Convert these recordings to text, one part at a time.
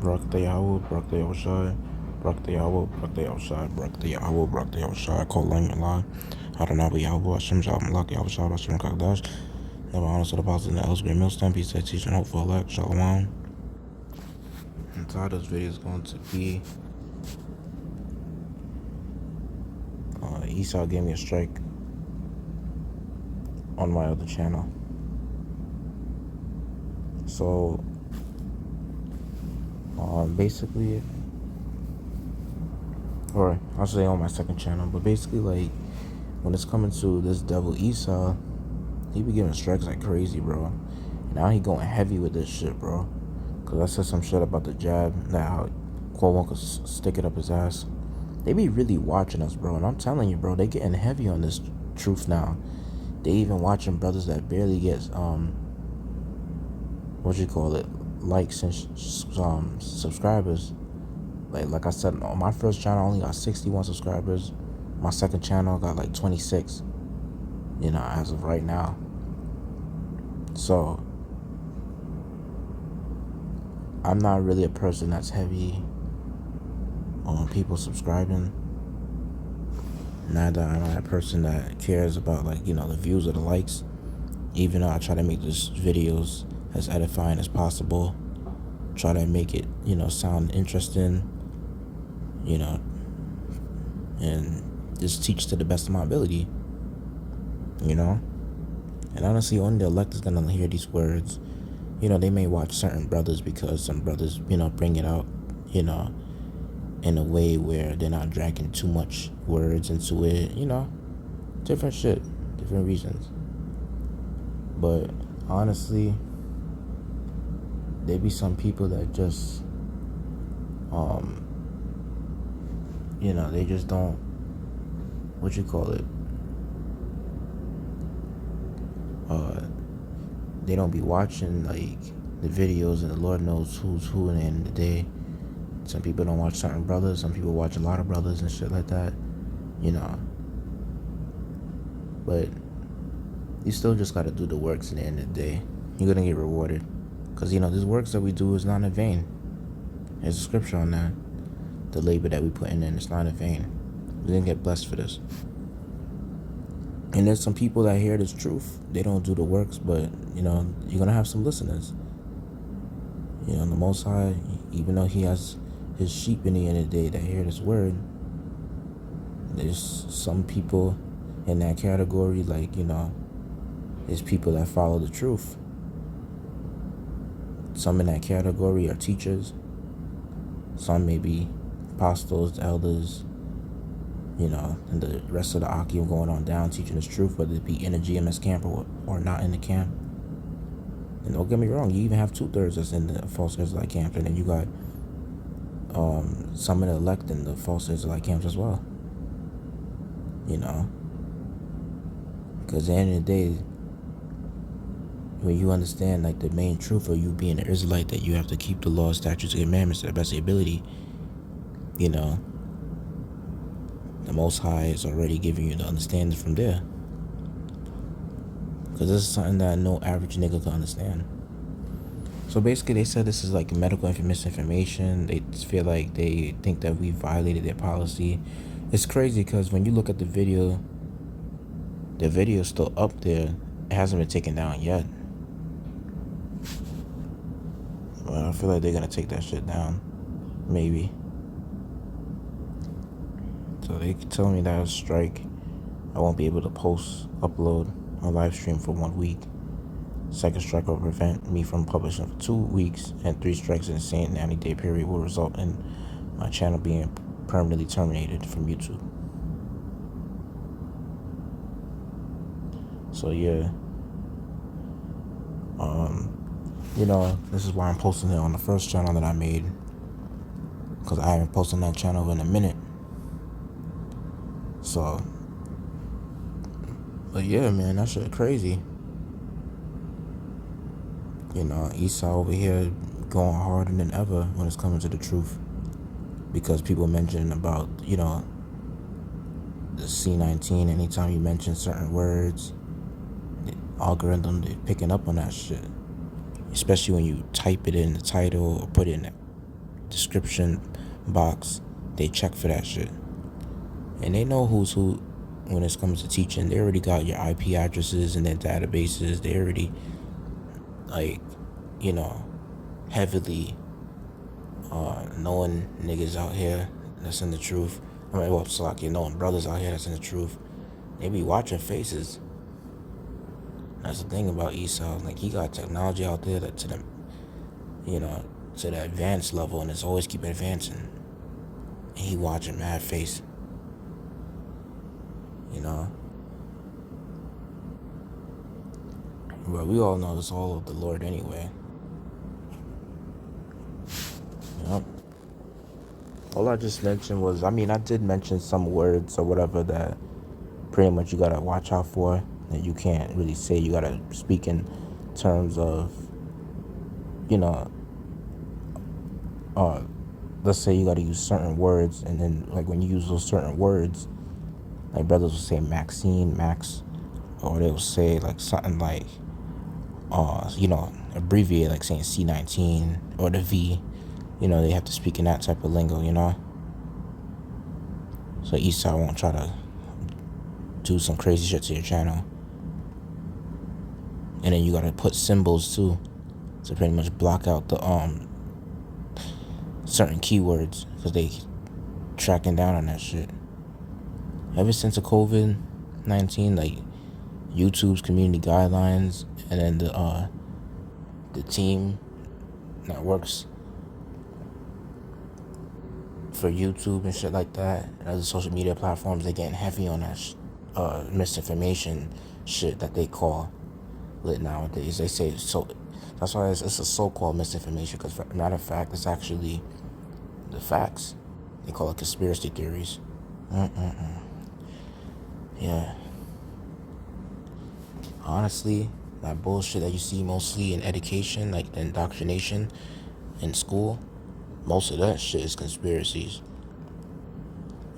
Barak the Yahweh, Barak the Yahushai, Barak the Yahweh, Barak the Yahushai, Barak the Yahweh, Barak the Yahushai, Kolan Yalan, Adonai Yahweh, Hashem Shalom Malak, Yahushai, Hashem Kakdash, never honest to the apostles and the elders, great millstone, peace, that teaching, hope for elect, Shalom. And the title of this video is going to be Esau gave me a strike on my other channel. So basically, or I'll say on my second channel, but basically, like, when it's coming to this devil Esau, he be giving strikes like crazy, bro. Now he going heavy with this shit, bro. Cause I said some shit about the jab, that how Cuomo could stick it up his ass. They be really watching us, bro, and I'm telling you, bro, they getting heavy on this truth now. They even watching brothers that barely get likes and subscribers. Like I said, on my first channel I only got 61 subscribers. My second channel got like 26, as of right now. So I'm not really a person that's heavy on people subscribing. Neither am I a person that cares about the views or the likes. Even though I try to make these videos as edifying as possible, try to make it sound interesting, and just teach to the best of my ability, and honestly only the elect is gonna hear these words. They may watch certain brothers because some brothers bring it out in a way where they're not dragging too much words into it, different shit, different reasons. But honestly, there be some people that just they just don't, they don't be watching the videos, and the Lord knows who's who in the end of the day. Some people don't watch certain brothers, some people watch a lot of brothers and shit like that, but you still just gotta do the works in the end of the day. You're gonna get rewarded, because these works that we do is not in vain. There's a scripture on that. The labor that we put in, it's not in vain. We didn't get blessed for this. And there's some people that hear this truth, they don't do the works, but you're gonna have some listeners. The Most High, even though he has his sheep in the end of the day that hear this word, there's some people in that category, there's people that follow the truth. Some in that category are teachers. Some may be apostles, elders, and the rest of the Akim going on down teaching this truth, whether it be in a GMS camp or not in the camp. And don't get me wrong, you even have 2/3 that's in the false Israelite camp, and then you got some in the elect in the false Israelite camps as well. Because at the end of the day, when you understand the main truth of you being an Israelite, that you have to keep the law, statutes, and commandments to the best of your ability, the Most High is already giving you the understanding from there. Because this is something that no average nigga can understand. So basically, they said this is medical misinformation. They feel they think that we violated their policy. It's crazy because when you look at the video's still up there. It hasn't been taken down yet. But I feel like they're gonna take that shit down, maybe. So they tell me that a strike, I won't be able to upload or live stream for 1 week. Second strike will prevent me from publishing for 2 weeks, and 3 strikes in the same 90-day period will result in my channel being permanently terminated from YouTube. So yeah, this is why I'm posting it on the first channel that I made, because I haven't posted on that channel in a minute. So, but yeah, man, that shit crazy. Esau over here going harder than ever when it's coming to the truth, because people mention about the C19. Anytime you mention certain words, the algorithm, they're picking up on that shit, especially when you type it in the title or put it in description box, they check for that shit. And they know who's who when it comes to teaching. They already got your IP addresses and their databases. They already, like, you know, heavily knowing niggas out here that's in the truth. I mean, well, it's like, knowing brothers out here that's in the truth. They be watching faces. That's the thing about Esau. Like, he got technology out there that to the, to the advanced level, and it's always keep advancing. And he watching mad face. But we all know it's all of the Lord anyway. Yep. All I just mentioned was, I did mention some words or whatever that pretty much you gotta watch out for, that you can't really say. You gotta speak in terms of, let's say you gotta use certain words, and then like when you use those certain words, like brothers will say Maxine, Max, or they'll say like something like, abbreviate, like saying C19 or the V. They have to speak in that type of lingo, So Esau won't try to do some crazy shit to your channel. And then you gotta put symbols too, to pretty much block out the certain keywords, because they tracking down on that shit. Ever since the COVID-19, like YouTube's community guidelines, and then the team that works for YouTube and shit like that, and other social media platforms, they getting heavy on that misinformation shit that they call lit nowadays. They say so. That's why it's a so-called misinformation, because matter of fact, it's actually the facts. They call it conspiracy theories. Yeah. Honestly, that bullshit that you see mostly in education, like the indoctrination in school, most of that shit is conspiracies.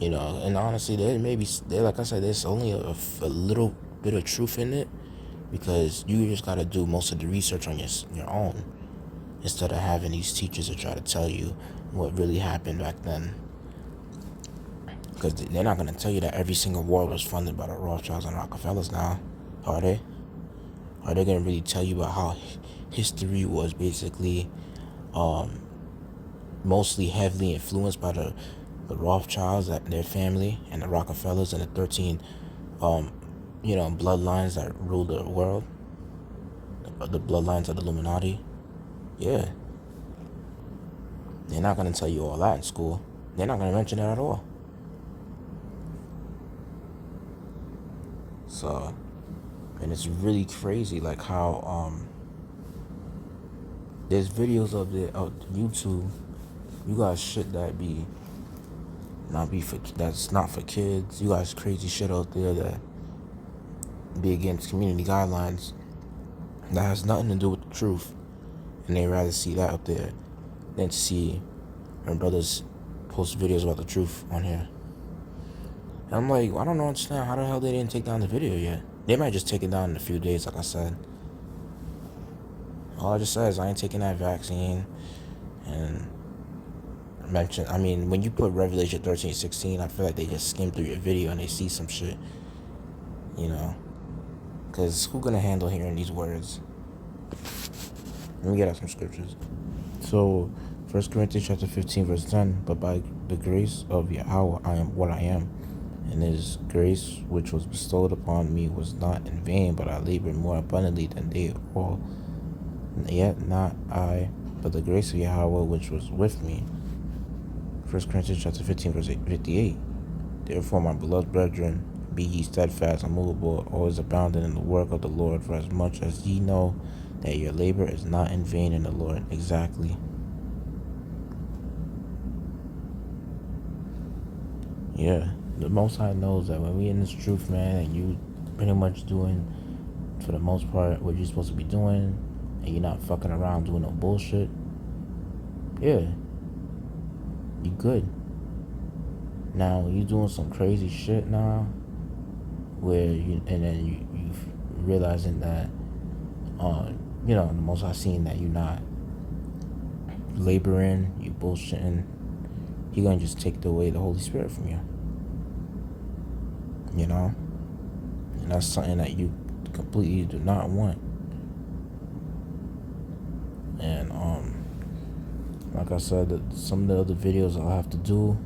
And honestly, like I said, there's only a little bit of truth in it, because you just gotta do most of the research on your own, instead of having these teachers to try to tell you what really happened back then. Because they're not gonna tell you that every single war was funded by the Rothschilds and Rockefellers now, are they? Are they gonna really tell you about how history was basically mostly heavily influenced by the Rothschilds, their family, and the Rockefellers, and the 13 bloodlines that ruled the world, the bloodlines of the Illuminati? Yeah. They're not gonna tell you all that in school. They're not gonna mention it at all. So, and it's really crazy, like how there's videos of YouTube. You got shit that that's not for kids. You got crazy shit out there that be against community guidelines, that has nothing to do with the truth, and they rather see that out there than see our brothers post videos about the truth on here. And I'm like, I don't understand how the hell they didn't take down the video yet. They might just take it down in a few days, like I said. All I just said is I ain't taking that vaccine. And when you put Revelation 13:16, I feel like they just skim through your video and they see some shit. Because who gonna handle hearing these words? Let me get out some scriptures. So, 1 Corinthians chapter 15, verse 10, but by the grace of Yahweh I am what I am, and his grace which was bestowed upon me was not in vain, but I labored more abundantly than they all. Yet not I, but the grace of Yahweh which was with me. 1 Corinthians chapter 15, verse 58. Therefore, my beloved brethren, be ye steadfast, unmovable, always abounding in the work of the Lord, for as much as ye know that your labor is not in vain in the Lord. Exactly. Yeah, the Most High knows that when we in this truth, man, and you pretty much doing, for the most part, what you're supposed to be doing, and you're not fucking around doing no bullshit, yeah, you good. Now, when you doing some crazy shit now, where you realizing that, the Most High seeing that you're not laboring, you bullshitting, he gonna just take away the Holy Spirit from you. You know? And that's something that you completely do not want. And like I said, some of the other videos I'll have to do,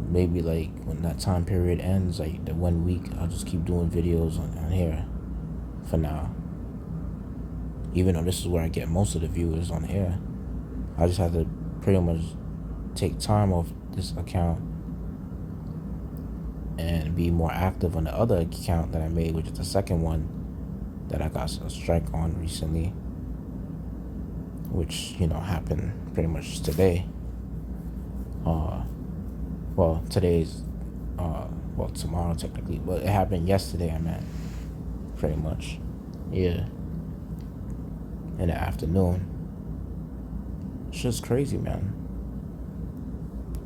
maybe like when that time period ends, like the 1 week, I'll just keep doing videos on here for now. Even though this is where I get most of the viewers on here, I just have to pretty much take time off this account and be more active on the other account that I made, which is the second one that I got a strike on recently, which, you know, happened pretty much today. Well, today's, well, tomorrow technically, but it happened yesterday, I meant, pretty much, yeah, in the afternoon. It's just crazy, man,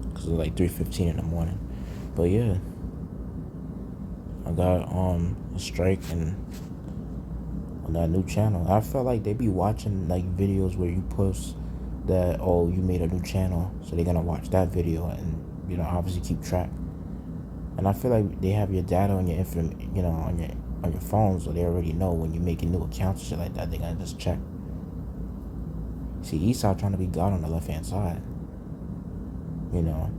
because it's like 3:15 in the morning, but yeah, I got, a strike and on that new channel. I felt like they be watching like videos where you post that, oh, you made a new channel, so they're gonna watch that video and, you know, obviously keep track. And I feel like they have your data on your you know, on your phone, so they already know when you're making new accounts and shit like that. They're gonna just check. See, Esau trying to be God on the left hand side. You know,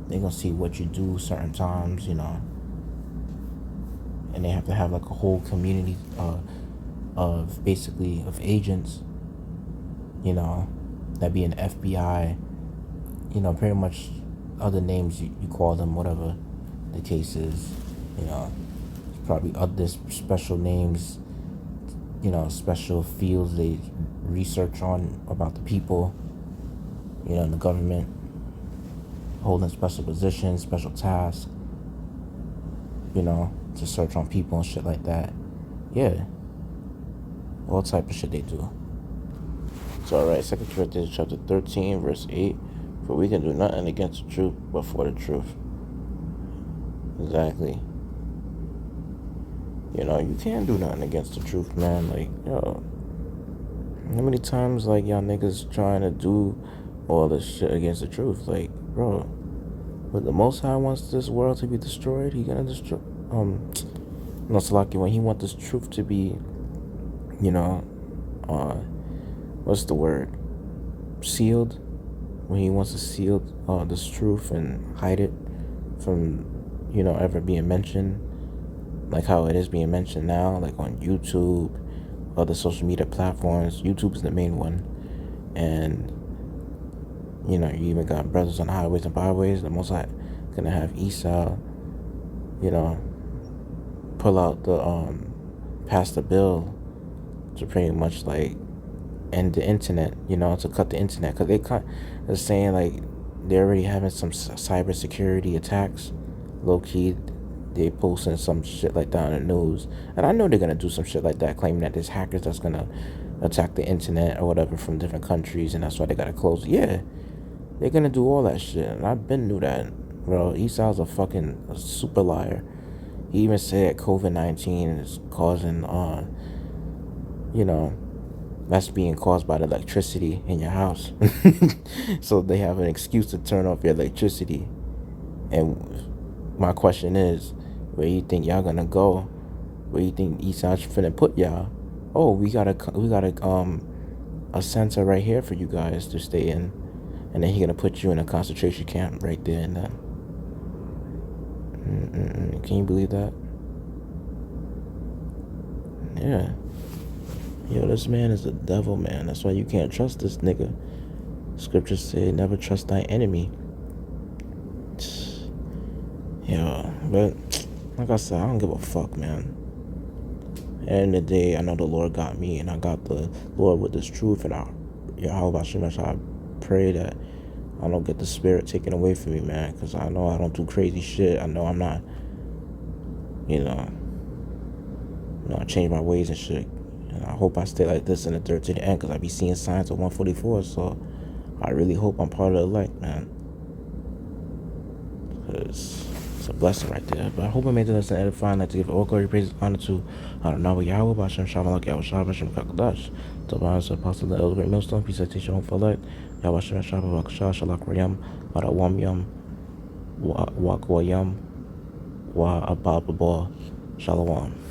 they gonna see what you do certain times, you know, and they have to have like a whole community of basically of agents, you know, that be an FBI, you know, pretty much other names you call them, whatever the case is, you know, probably other special names, you know, special fields they research on about the people, you know, in the government, holding special positions, special tasks, you know, to search on people and shit like that. Yeah, all type of shit they do. So alright, 2 Corinthians chapter 13 verse 8, for we can do nothing against the truth but for the truth. Exactly. You know, you can't do nothing against the truth, man. Like, yo, how many times like y'all niggas trying to do all this shit against the truth? Like, bro, but the Most High wants this world to be destroyed, he gonna destroy, no, Salaki, when he wants this truth to be, you know, what's the word, sealed, when he wants to seal this truth and hide it from, you know, ever being mentioned, like how it is being mentioned now, like on YouTube, other social media platforms. YouTube is the main one, and, you know, you even got brothers on the highways and byways. The Most High gonna have Esau, you know, pull out the pass the bill to pretty much like end the internet, you know, to cut the internet, because they're saying like they're already having some cybersecurity attacks, low key. They posting some shit like that on the news, and I know they're gonna do some shit like that, claiming that there's hackers that's gonna attack the internet or whatever from different countries, and that's why they gotta close. Yeah, they're gonna do all that shit, and I've been knew that, bro. Esau's a super liar. He even said COVID-19 is causing, you know, that's being caused by the electricity in your house. So they have an excuse to turn off your electricity. And my question is, where you think y'all gonna go? Where you think Esau's finna put y'all? Oh, we got a center right here for you guys to stay in, and then he gonna put you in a concentration camp right there and then. Can you believe that? Yeah. Yo, this man is the devil, man. That's why you can't trust this nigga. Scriptures say, never trust thy enemy. Yeah, but like I said, I don't give a fuck, man. At the end of the day, I know the Lord got me, and I got the Lord with this truth, and I pray that I don't get the spirit taken away from me, man, because I know I don't do crazy shit. I know I'm not, you know, I change my ways and shit. And I hope I stay like this in the third to the end, because I be seeing signs of 144, so I really hope I'm part of the elect, man. Because That's a blessing right there. But I hope I made the lesson edifying. Like to give all glory, praise, honor to I don't know Yahweh, Bashem, Shamalak, Yahweh, Bashem, Kakadash. To honor Apostle, the elder great millstone, peace, and teacher, home for light. Yahweh, Bashem, Shabbat, Shalak, Rayam, Wadawam Yam, Wakwayam, Wa Ababa, Shalom.